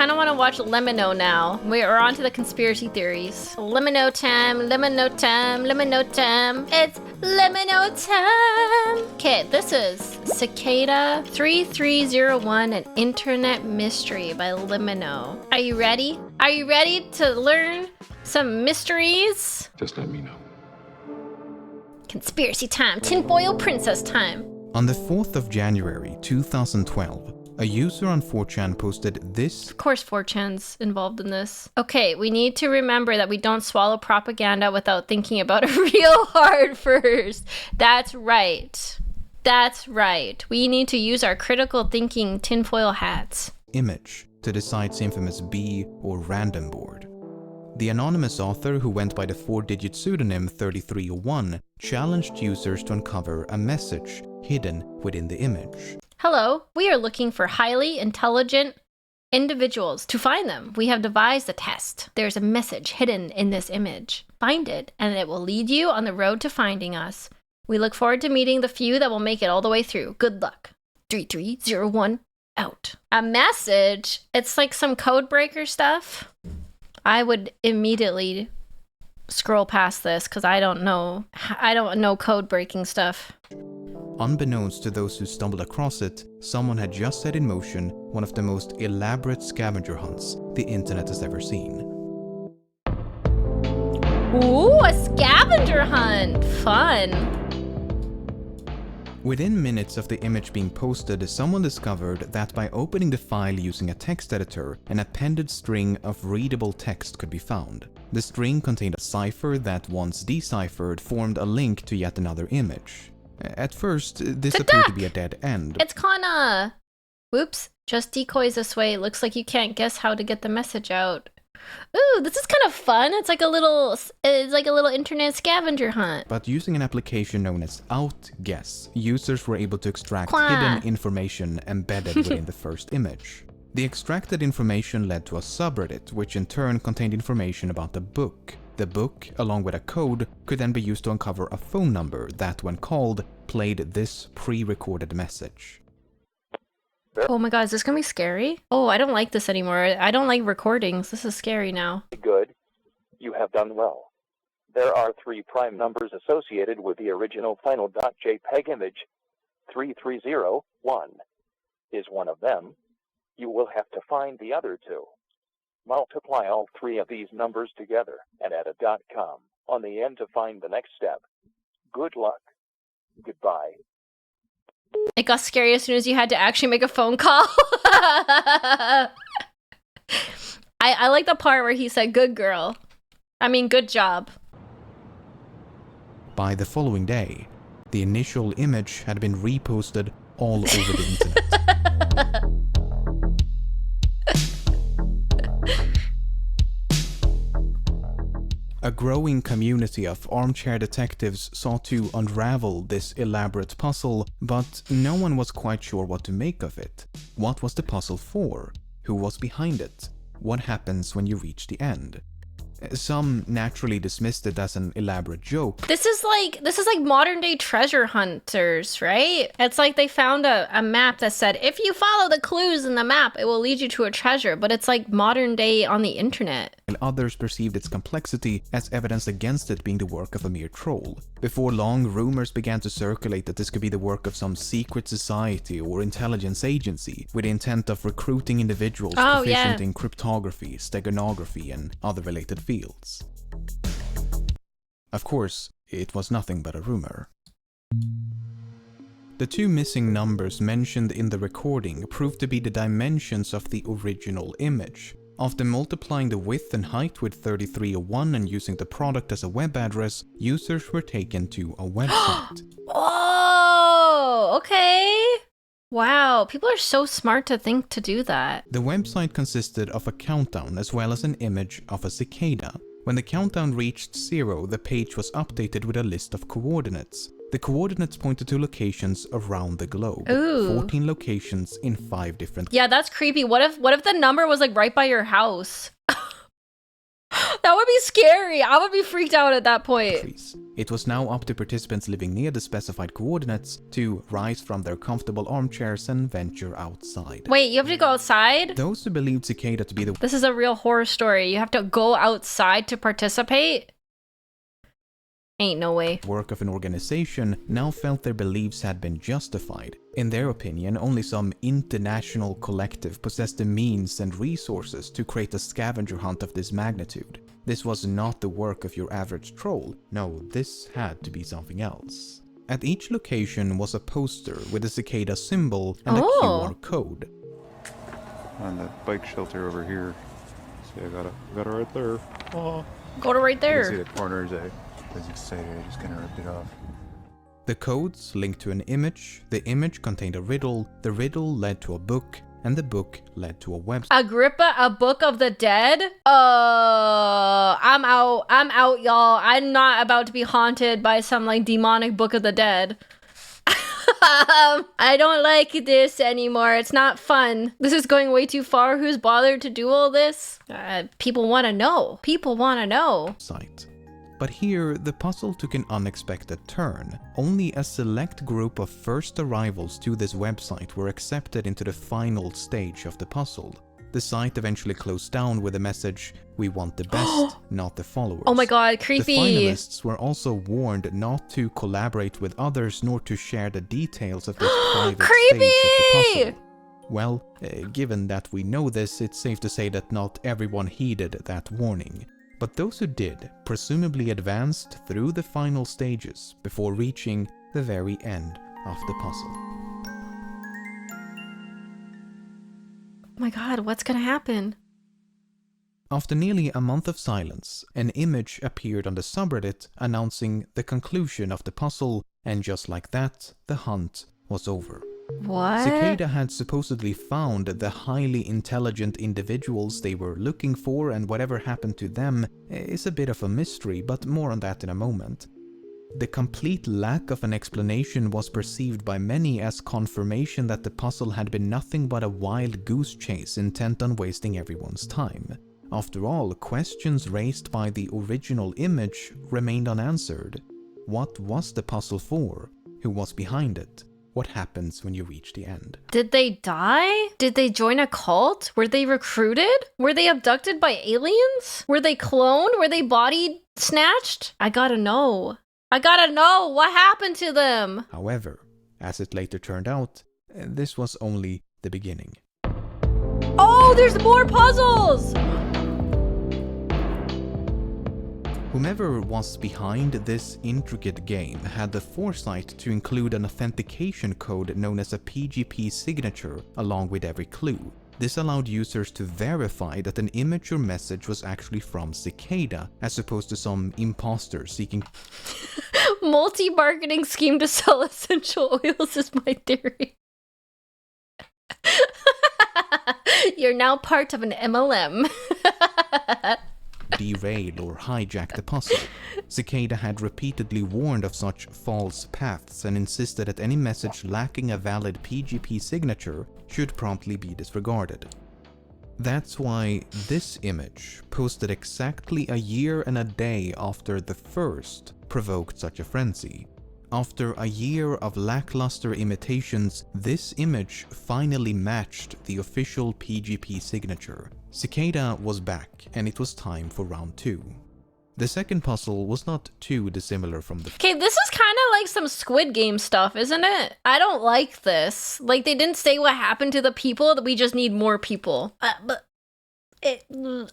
kind of want to watch LEMMiNO now. We're on to the conspiracy theories. LEMMiNO time, LEMMiNO time, LEMMiNO time. It's LEMMiNO time. Okay, this is Cicada 3301, an internet mystery by LEMMiNO. Are you ready? Are you ready to learn some mysteries? Just let me know. Conspiracy time, tinfoil princess time. On the 4th of January 2012, a user on 4chan posted this. Of course 4chan's involved in this. Okay, we need to remember that we don't swallow propaganda without thinking about it real hard first. That's right. That's right. We need to use our critical thinking tinfoil hats. Image to the site's infamous B or random board. The anonymous author, who went by the 4-digit pseudonym 3301, challenged users to uncover a message hidden within the image. Hello, we are looking for highly intelligent individuals. To find them, we have devised a test. There's a message hidden in this image. Find it, and it will lead you on the road to finding us. We look forward to meeting the few that will make it all the way through. Good luck. 3301 out. A message? It's like some code breaker stuff. I would immediately scroll past this because I don't know code breaking stuff. Unbeknownst to those who stumbled across it, someone had just set in motion one of the most elaborate scavenger hunts the internet has ever seen. Ooh, a scavenger hunt! Fun! Within minutes of the image being posted, someone discovered that by opening the file using a text editor, an appended string of readable text could be found. The string contained a cipher that, once deciphered, formed a link to yet another image. At first, this appeared to be a dead end. It's Kana! Whoops, just decoys this way. Looks like you can't guess how to get the message out. Ooh, this is kind of fun. It's like a little internet scavenger hunt. But using an application known as Outguess, users were able to extract hidden information embedded within the first image. The extracted information led to a subreddit, which in turn contained information about the book. The book, along with a code, could then be used to uncover a phone number that, when called, played this pre-recorded message. Oh my god, is this gonna be scary? Oh, I don't like this anymore. I don't like recordings. This is scary now. Good. You have done well. There are 3 prime numbers associated with the original final .jpg image. 3301 is one of them. You will have to find the other 2. Multiply all 3 of these numbers together and add a .com on the end to find the next step. Good luck. Goodbye. It got scary as soon as you had to actually make a phone call. I like the part where he said, good girl. I mean, good job. By the following day, the initial image had been reposted all over the internet. A growing community of armchair detectives sought to unravel this elaborate puzzle, but no one was quite sure what to make of it. What was the puzzle for? Who was behind it? What happens when you reach the end? Some naturally dismissed it as an elaborate joke. This is like modern day treasure hunters, right? It's like they found a map that said, if you follow the clues in the map, it will lead you to a treasure. But it's like modern day on the internet. And others perceived its complexity as evidence against it being the work of a mere troll. Before long, rumors began to circulate that this could be the work of some secret society or intelligence agency with the intent of recruiting individuals proficient in cryptography, steganography, and other related fields. Of course, it was nothing but a rumor. The 2 missing numbers mentioned in the recording proved to be the dimensions of the original image. After multiplying the width and height with 3301 and using the product as a web address, users were taken to a website. Oh, okay. Wow, people are so smart to think to do that. The website consisted of a countdown as well as an image of a cicada. When the countdown reached 0, the page was updated with a list of coordinates. The coordinates pointed to locations around the globe. Ooh. 14 locations in 5 different... Yeah, that's creepy. What if the number was like right by your house? That would be scary. I would be freaked out at that point. It was now up to participants living near the specified coordinates to rise from their comfortable armchairs and venture outside. Wait, you have to go outside? Those who believed Cicada to be the This is a real horror story. You have to go outside to participate? Ain't no way. work of an organization now felt their beliefs had been justified. In their opinion, only some international collective possessed the means and resources to create a scavenger hunt of this magnitude. This was not the work of your average troll. No, this had to be something else. At each location was a poster with a cicada symbol and a QR code. On the bike shelter over here. See, I got it right there. Oh. Go to right You can there. see the corners. I was excited. I just kind of ripped it off. The codes linked to an image, the image contained a riddle, the riddle led to a book, and the book led to a website. Agrippa, a book of the dead? I'm out, y'all. I'm not about to be haunted by some like demonic book of the dead. I don't like this anymore. It's not fun. This is going way too far. Who's bothered to do all this? People want to know. People want to know. But here, the puzzle took an unexpected turn. Only a select group of first arrivals to this website were accepted into the final stage of the puzzle. The site eventually closed down with the message, "We want the best, not the followers." Oh my god, creepy. The finalists were also warned not to collaborate with others nor to share the details of this private stage of the puzzle. Well, given that we know this, it's safe to say that not everyone heeded that warning. But those who did presumably advanced through the final stages before reaching the very end of the puzzle. Oh my god, what's gonna happen? After nearly a month of silence, an image appeared on the subreddit announcing the conclusion of the puzzle, and just like that, the hunt was over. What? Cicada had supposedly found the highly intelligent individuals they were looking for, and whatever happened to them is a bit of a mystery, but more on that in a moment. The complete lack of an explanation was perceived by many as confirmation that the puzzle had been nothing but a wild goose chase intent on wasting everyone's time. After all, questions raised by the original image remained unanswered. What was the puzzle for? Who was behind it? What happens when you reach the end? Did they die? Did they join a cult? Were they recruited? Were they abducted by aliens? Were they cloned? Were they body snatched? I gotta know. I gotta know what happened to them. However, as it later turned out, this was only the beginning. Oh, there's more puzzles! Whomever was behind this intricate game had the foresight to include an authentication code known as a PGP signature along with every clue. This allowed users to verify that an image or message was actually from Cicada, as opposed to some imposter seeking Multi-marketing scheme to sell essential oils is my theory. You're now part of an MLM. derail or hijack the puzzle. Cicada had repeatedly warned of such false paths and insisted that any message lacking a valid PGP signature should promptly be disregarded. That's why this image, posted exactly a year and a day after the first, provoked such a frenzy. After a year of lackluster imitations, this image finally matched the official PGP signature. Cicada was back, and it was time for round 2. The second puzzle was not too dissimilar from the Okay, this is kind of like some Squid Game stuff, isn't it? I don't like this. Like, they didn't say what happened to the people, that we just need more people. I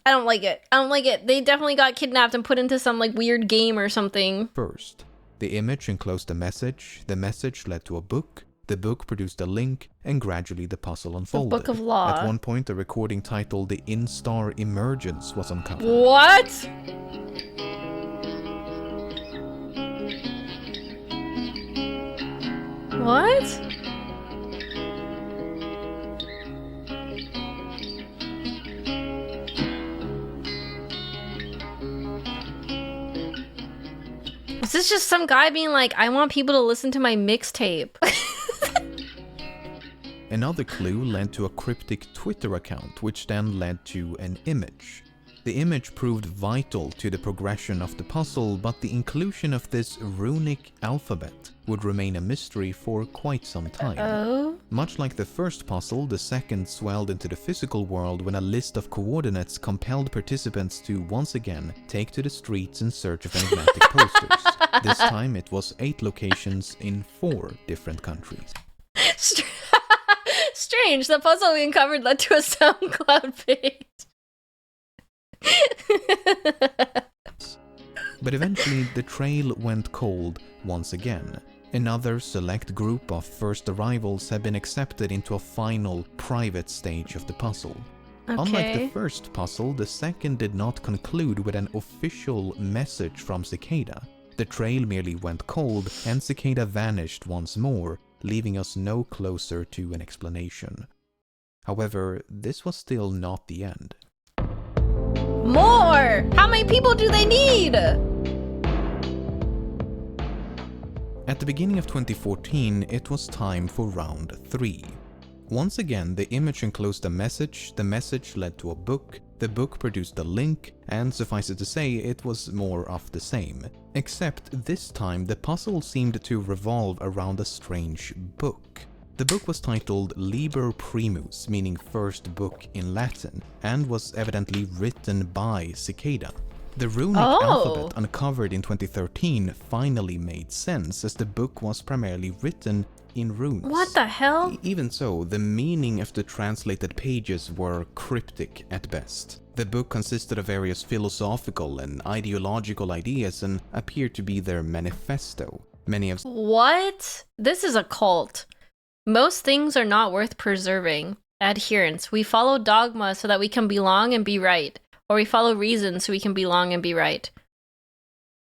don't like it. I don't like it. They definitely got kidnapped and put into some, like, weird game or something. first. The image enclosed a message, the message led to a book, the book produced a link, and gradually the puzzle unfolded. Book of Law. At one point, a recording titled The Instar Emergence was uncovered. What? What? Is this just some guy being like, I want people to listen to my mixtape? Another clue led to a cryptic Twitter account, which then led to an image. The image proved vital to the progression of the puzzle, but the inclusion of this runic alphabet would remain a mystery for quite some time. Oh? Much like the first puzzle, the second swelled into the physical world when a list of coordinates compelled participants to once again take to the streets in search of enigmatic posters. This time it was 8 locations in 4 different countries. Strange, the puzzle we uncovered led to a SoundCloud page. But eventually the trail went cold once again. Another select group of first arrivals had been accepted into a final private stage of the puzzle. Okay. Unlike the first puzzle, the second did not conclude with an official message from Cicada. The trail merely went cold and Cicada vanished once more, leaving us no closer to an explanation. However, this was still not the end. More! How many people do they need? At the beginning of 2014, it was time for round 3. Once again, the image enclosed a message, the message led to a book, the book produced a link, and suffice it to say, it was more of the same. Except this time, the puzzle seemed to revolve around a strange book. The book was titled Liber Primus, meaning first book in Latin, and was evidently written by Cicada. The runic alphabet uncovered in 2013 finally made sense, as the book was primarily written in runes. What the hell? Even so, the meaning of the translated pages were cryptic at best. The book consisted of various philosophical and ideological ideas and appeared to be their manifesto. What? This is a cult. Most things are not worth preserving. Adherence. We follow dogma so that we can belong and be right. Or we follow reason so we can belong and be right.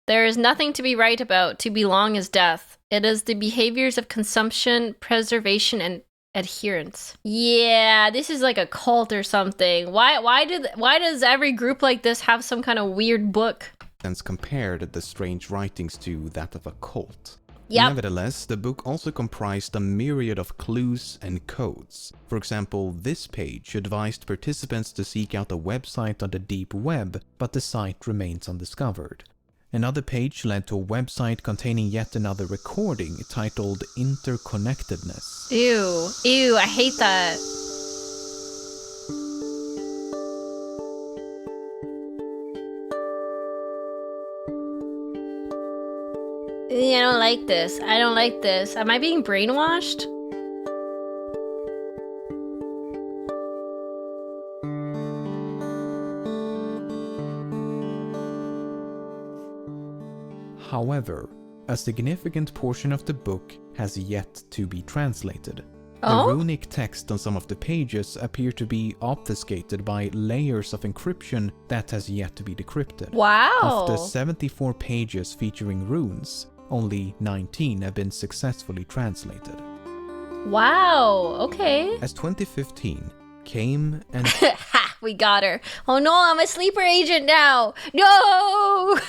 There is nothing to be right about. To belong is death. It is the behaviors of consumption, preservation, and adherence. Yeah, this is like a cult or something. Why does every group like this have some kind of weird book? And compared the strange writings to that of a cult. Yep. Nevertheless, the book also comprised a myriad of clues and codes. For example, this page advised participants to seek out a website on the deep web, but the site remains undiscovered. Another page led to a website containing yet another recording titled Interconnectedness. Ew, I hate that. I don't like this. I don't like this. Am I being brainwashed? However, a significant portion of the book has yet to be translated. Oh? The runic text on some of the pages appear to be obfuscated by layers of encryption that has yet to be decrypted. Wow. Of the 74 pages featuring runes, only 19 have been successfully translated. Wow, okay. As 2015 came and Ha! We got her. Oh no, I'm a sleeper agent now. No!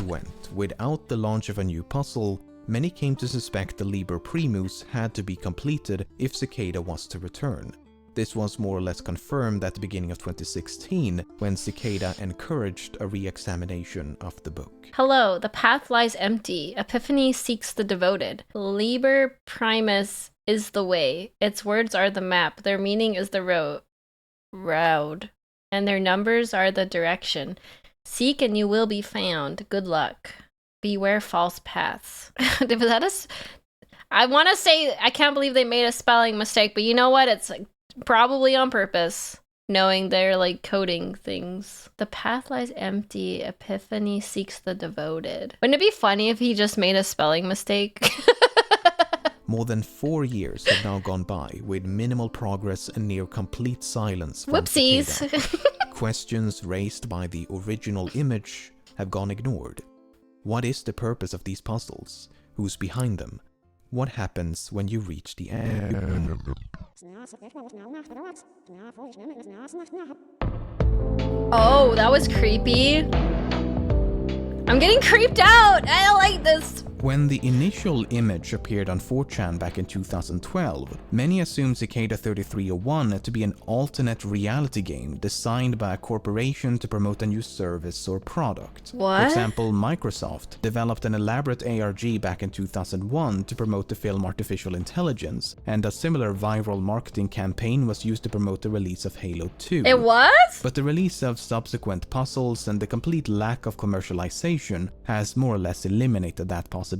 went without the launch of a new puzzle, many came to suspect the Liber Primus had to be completed if Cicada was to return. This was more or less confirmed at the beginning of 2016, when Cicada encouraged a re-examination of the book. Hello, the path lies empty. Epiphany seeks the devoted. Liber Primus is the way. Its words are the map. Their meaning is the road. And their numbers are the direction. Seek and you will be found. Good luck. Beware false paths. I want to say, I can't believe they made a spelling mistake, but you know what? It's like probably on purpose, knowing they're like coding things. The path lies empty. Epiphany seeks the devoted. Wouldn't it be funny if he just made a spelling mistake? More than 4 years have now gone by with minimal progress and near complete silence from Whoopsies. Cicada. Questions raised by the original image have gone ignored. What is the purpose of these puzzles? Who's behind them? What happens when you reach the end? Oh, that was creepy. I'm getting creeped out. I don't like this. When the initial image appeared on 4chan back in 2012, many assumed Cicada 3301 to be an alternate reality game designed by a corporation to promote a new service or product. What? For example, Microsoft developed an elaborate ARG back in 2001 to promote the film Artificial Intelligence, and a similar viral marketing campaign was used to promote the release of Halo 2. It was? But the release of subsequent puzzles and the complete lack of commercialization has more or less eliminated that possibility.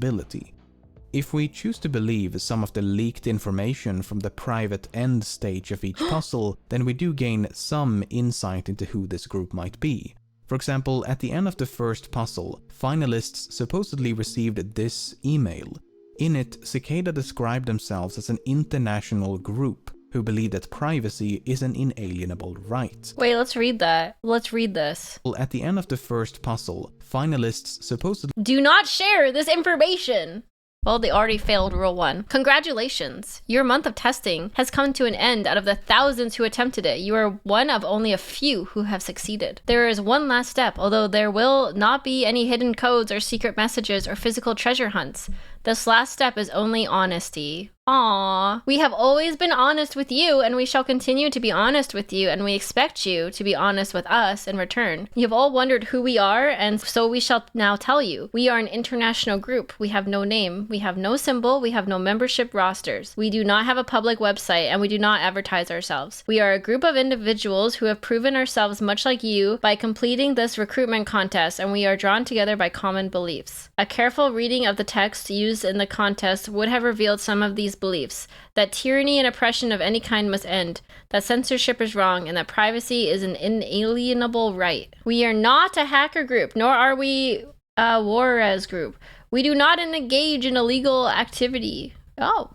If we choose to believe some of the leaked information from the private end stage of each puzzle, then we do gain some insight into who this group might be. For example, at the end of the first puzzle, finalists supposedly received this email. In it, Cicada described themselves as an international group who believe that privacy is an inalienable right. Wait, let's read that. Let's read this. At the end of the first puzzle, finalists supposedly Do not share this information! Well, they already failed Rule 1. Congratulations! Your month of testing has come to an end. Out of the thousands who attempted it, you are one of only a few who have succeeded. There is one last step, although there will not be any hidden codes or secret messages or physical treasure hunts. This last step is only honesty. Aww. We have always been honest with you, and we shall continue to be honest with you, and we expect you to be honest with us in return. You have all wondered who we are, and so we shall now tell you. We are an international group. We have no name. We have no symbol. We have no membership rosters. We do not have a public website, and we do not advertise ourselves. We are a group of individuals who have proven ourselves much like you by completing this recruitment contest, and we are drawn together by common beliefs. A careful reading of the text used in the contest would have revealed some of these beliefs: that tyranny and oppression of any kind must end, that censorship is wrong, and that privacy is an inalienable right. We are not a hacker group, nor are we a Juarez group. We do not engage in illegal activity. Oh.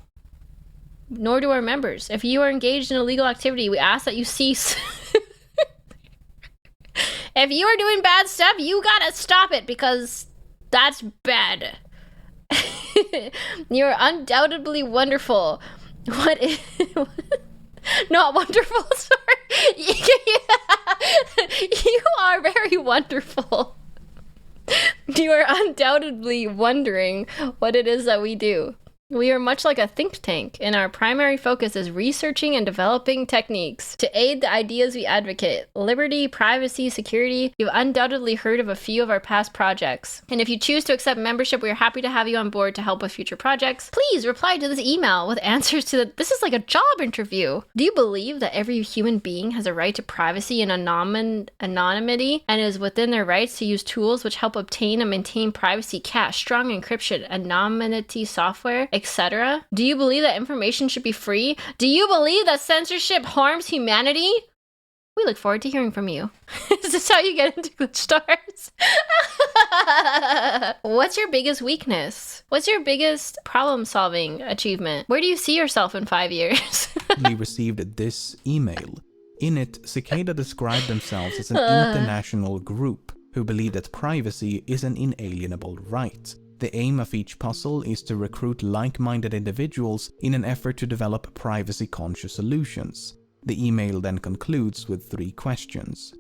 Nor do our members. If you are engaged in illegal activity, we ask that you cease. If you are doing bad stuff, you gotta stop it, because that's bad. You're undoubtedly wonderful. What is... Not wonderful, sorry. You are very wonderful. You are undoubtedly wondering what it is that we do. We are much like a think tank, and our primary focus is researching and developing techniques to aid the ideas we advocate. Liberty, privacy, security. You've undoubtedly heard of a few of our past projects. And if you choose to accept membership, we are happy to have you on board to help with future projects. Please reply to this email with answers to the... This is like a job interview. Do you believe that every human being has a right to privacy and anonymity, and is within their rights to use tools which help obtain and maintain privacy, cache, strong encryption, anonymity software, etc.? Do you believe that information should be free? Do you believe that censorship harms humanity? We look forward to hearing from you. Is this how you get into Glitch Stars? What's your biggest weakness? What's your biggest problem-solving achievement? Where do you see yourself in 5 years? We received this email. In it, Cicada described themselves as an international group who believe that privacy is an inalienable right. The aim of each puzzle is to recruit like-minded individuals in an effort to develop privacy-conscious solutions. The email then concludes with 3 questions.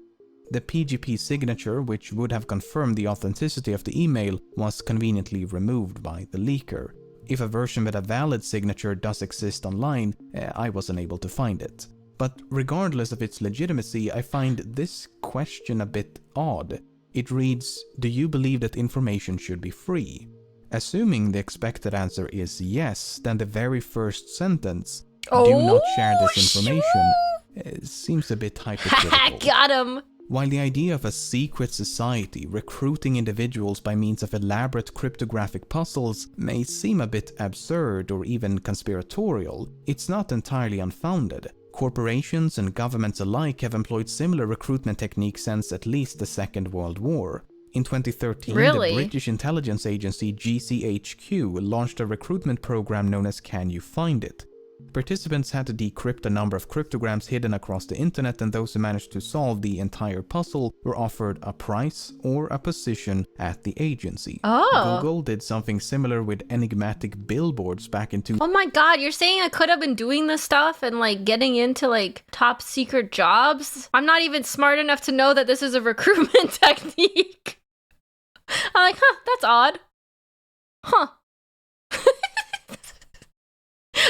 The PGP signature, which would have confirmed the authenticity of the email, was conveniently removed by the leaker. If a version with a valid signature does exist online, I was unable to find it. But regardless of its legitimacy, I find this question a bit odd. It reads, do you believe that information should be free? Assuming the expected answer is yes, then the very first sentence, do not share this information, seems a bit hypocritical. Got him! While the idea of a secret society recruiting individuals by means of elaborate cryptographic puzzles may seem a bit absurd or even conspiratorial, it's not entirely unfounded. Corporations and governments alike have employed similar recruitment techniques since at least the Second World War. In 2013, Really? The British intelligence agency GCHQ launched a recruitment program known as Can You Find It? Participants had to decrypt a number of cryptograms hidden across the internet, and those who managed to solve the entire puzzle were offered a prize or a position at the agency. Oh. Google did something similar with enigmatic billboards back in Oh my god, you're saying I could have been doing this stuff and like getting into like top secret jobs? I'm not even smart enough to know that this is a recruitment technique. I'm like, huh, that's odd. Huh.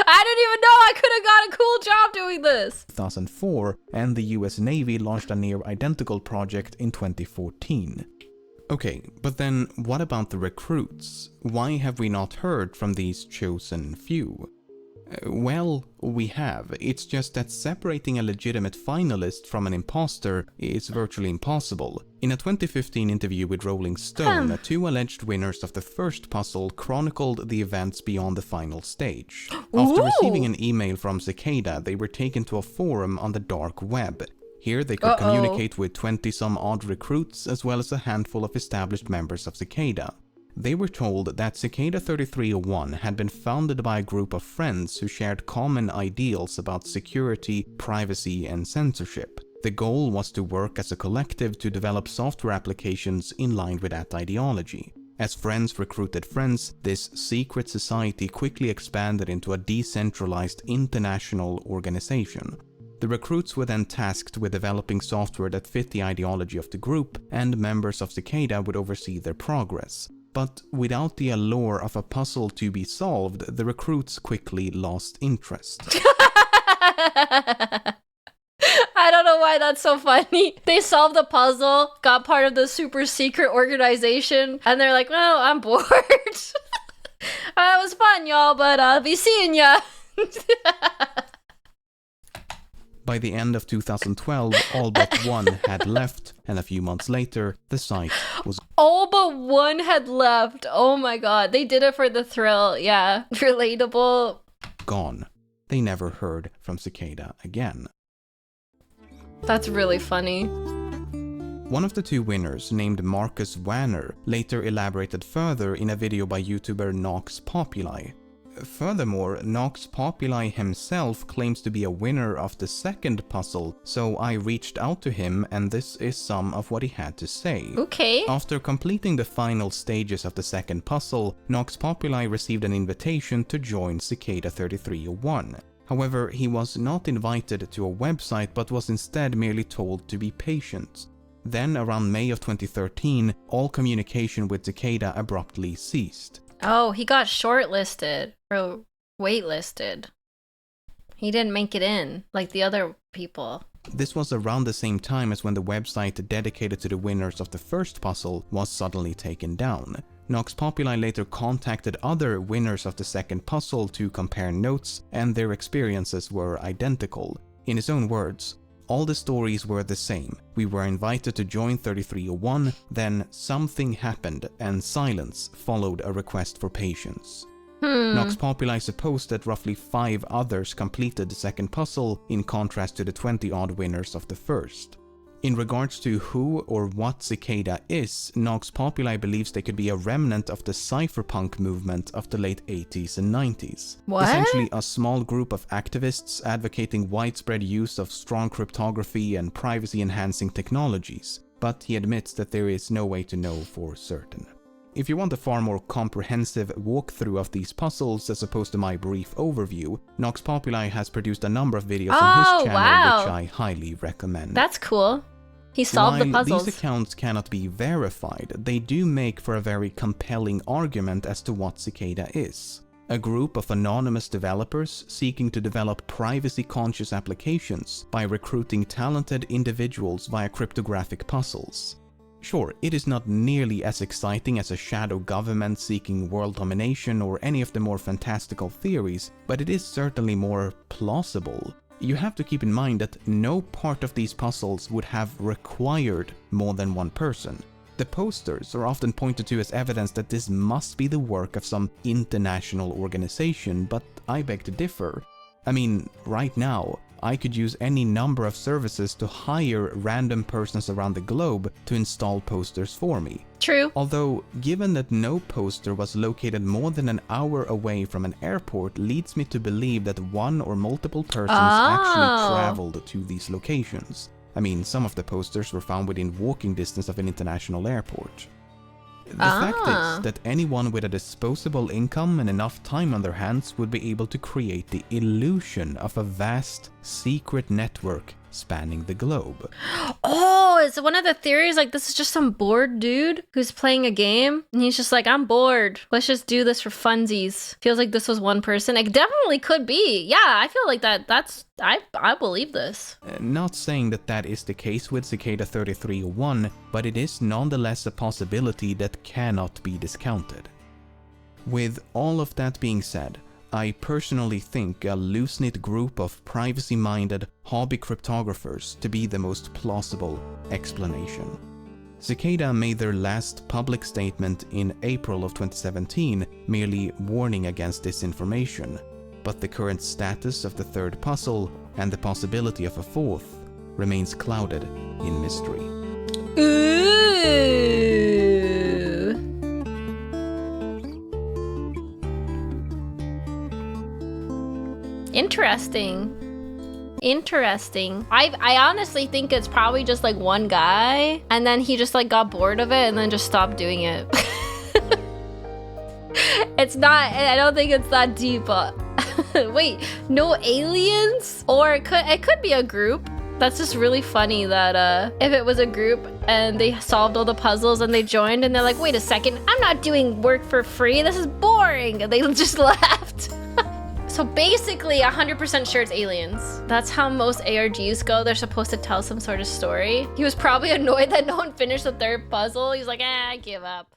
I didn't even know I could have got a cool job doing this. 2004, and the US Navy launched a near identical project in 2014. Okay, but then what about the recruits? Why have we not heard from these chosen few? Well, we have. It's just that separating a legitimate finalist from an imposter is virtually impossible. In a 2015 interview with Rolling Stone, two alleged winners of the first puzzle chronicled the events beyond the final stage. After receiving an email from Cicada, they were taken to a forum on the dark web. Here they could communicate with 20-some-odd recruits as well as a handful of established members of Cicada. They were told that Cicada 3301 had been founded by a group of friends who shared common ideals about security, privacy, and censorship. The goal was to work as a collective to develop software applications in line with that ideology. As friends recruited friends, this secret society quickly expanded into a decentralized international organization. The recruits were then tasked with developing software that fit the ideology of the group, and members of Cicada would oversee their progress. But without the allure of a puzzle to be solved, the recruits quickly lost interest. I don't know why that's so funny. They solved the puzzle, got part of the super secret organization, and they're like, well, I'm bored. It was fun, y'all, but I'll be seeing ya. By the end of 2012, all but one had left, and a few months later, the site was all but one had left. Oh my god, they did it for the thrill. Yeah, relatable. Gone. They never heard from Cicada again. That's really funny. One of the two winners, named Marcus Wanner, later elaborated further in a video by YouTuber Nox Populi. Furthermore, Nox Populi himself claims to be a winner of the second puzzle, so I reached out to him and this is some of what he had to say. Okay. After completing the final stages of the second puzzle, Nox Populi received an invitation to join Cicada 3301. However, he was not invited to a website but was instead merely told to be patient. Then, around May of 2013, all communication with Cicada abruptly ceased. Oh, he got shortlisted or waitlisted. He didn't make it in like the other people. This was around the same time as when the website dedicated to the winners of the first puzzle was suddenly taken down. Nox Populi later contacted other winners of the second puzzle to compare notes, and their experiences were identical. In his own words, all the stories were the same. We were invited to join 3301, then something happened and silence followed a request for patience. Nox Populi supposed that roughly 5 others completed the second puzzle in contrast to the 20-odd winners of the first. In regards to who or what Cicada is, Nox Populi believes they could be a remnant of the cypherpunk movement of the late 80s and 90s. What? Essentially a small group of activists advocating widespread use of strong cryptography and privacy-enhancing technologies, but he admits that there is no way to know for certain. If you want a far more comprehensive walkthrough of these puzzles as opposed to my brief overview, Nox Populi has produced a number of videos on his channel which I highly recommend. That's cool. He solved the puzzles. These accounts cannot be verified, they do make for a very compelling argument as to what Cicada is. A group of anonymous developers seeking to develop privacy-conscious applications by recruiting talented individuals via cryptographic puzzles. Sure, it is not nearly as exciting as a shadow government seeking world domination or any of the more fantastical theories, but it is certainly more plausible. You have to keep in mind that no part of these puzzles would have required more than one person. The posters are often pointed to as evidence that this must be the work of some international organization, but I beg to differ. I mean, right now, I could use any number of services to hire random persons around the globe to install posters for me. True. Although, given that no poster was located more than an hour away from an airport leads me to believe that one or multiple persons actually traveled to these locations. I mean, some of the posters were found within walking distance of an international airport. The fact is that anyone with a disposable income and enough time on their hands would be able to create the illusion of a vast, secret network spanning the globe. Oh, it's one of the theories, like this is just some bored dude who's playing a game and he's just like, I'm bored. Let's just do this for funsies. Feels like this was one person. It definitely could be. Yeah, I feel like I believe this. Not saying that that is the case with Cicada 3301, but it is nonetheless a possibility that cannot be discounted. With all of that being said, I personally think a loose-knit group of privacy-minded hobby cryptographers to be the most plausible explanation. Cicada made their last public statement in April of 2017, merely warning against disinformation, but the current status of the third puzzle and the possibility of a fourth remains clouded in mystery. Ooh. Interesting. I honestly think it's probably just like one guy and then he just like got bored of it and then just stopped doing it. It's not, I don't think it's that deep. Wait, no aliens? Or it could be a group. That's just really funny that if it was a group and they solved all the puzzles and they joined and they're like, wait a second, I'm not doing work for free. This is boring. And they just left. So basically 100% sure it's aliens. That's how most ARGs go. They're supposed to tell some sort of story. He was probably annoyed that no one finished the third puzzle. He's like, I give up.